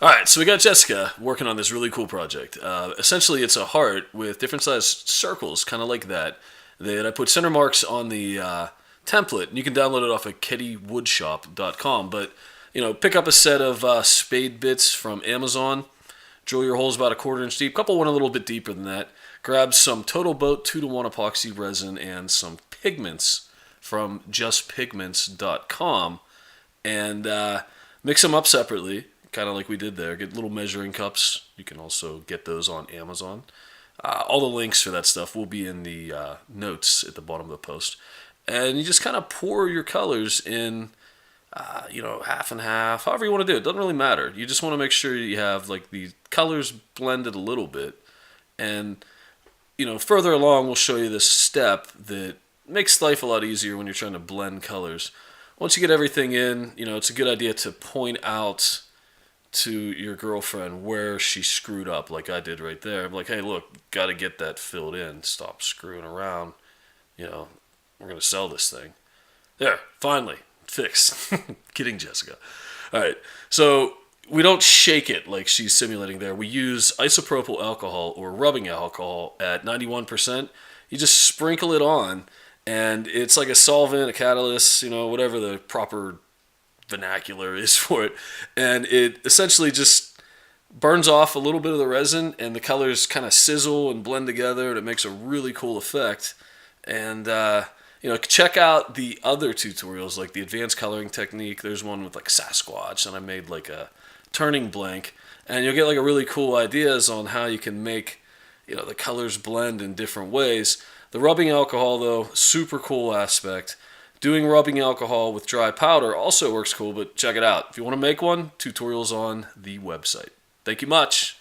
All right, so we got Jessica working on this really cool project. Essentially, it's a heart with different sized circles, kind of like that I put center marks on the template, and you can download it off of kittywoodshop.com. But, pick up a set of spade bits from Amazon, drill your holes about a 1/4 inch deep, couple one a little bit deeper than that. Grab some TotalBoat 2-to-1 epoxy resin and some pigments from justpigments.com and mix them up separately, kind of like we did there. Get little measuring cups. You can also get those on Amazon. All the links for that stuff will be in the notes at the bottom of the post. And you just kind of pour your colors in, half and half, however you want to do it. Doesn't really matter. You just want to make sure you have like the colors blended a little bit. And, further along, we'll show you this step that makes life a lot easier when you're trying to blend colors. Once you get everything in, it's a good idea to point out to your girlfriend where she screwed up, like I did right there. I'm like, hey, look, got to get that filled in. Stop screwing around. We're going to sell this thing. There, finally, fixed. Kidding, Jessica. All right, so we don't shake it like she's simulating there. We use isopropyl alcohol or rubbing alcohol at 91%. You just sprinkle it on, and it's like a solvent, a catalyst, whatever the proper vernacular is for it. And it essentially just burns off a little bit of the resin, and the colors kind of sizzle and blend together, and it makes a really cool effect. And, check out the other tutorials, like the advanced coloring technique. There's one with like Sasquatch, and I made like a turning blank, and you'll get like a really cool ideas on how you can make, the colors blend in different ways. The rubbing alcohol, though, super cool aspect. Doing rubbing alcohol with dry powder also works cool, but check it out. If you want to make one, tutorials on the website. Thank you much.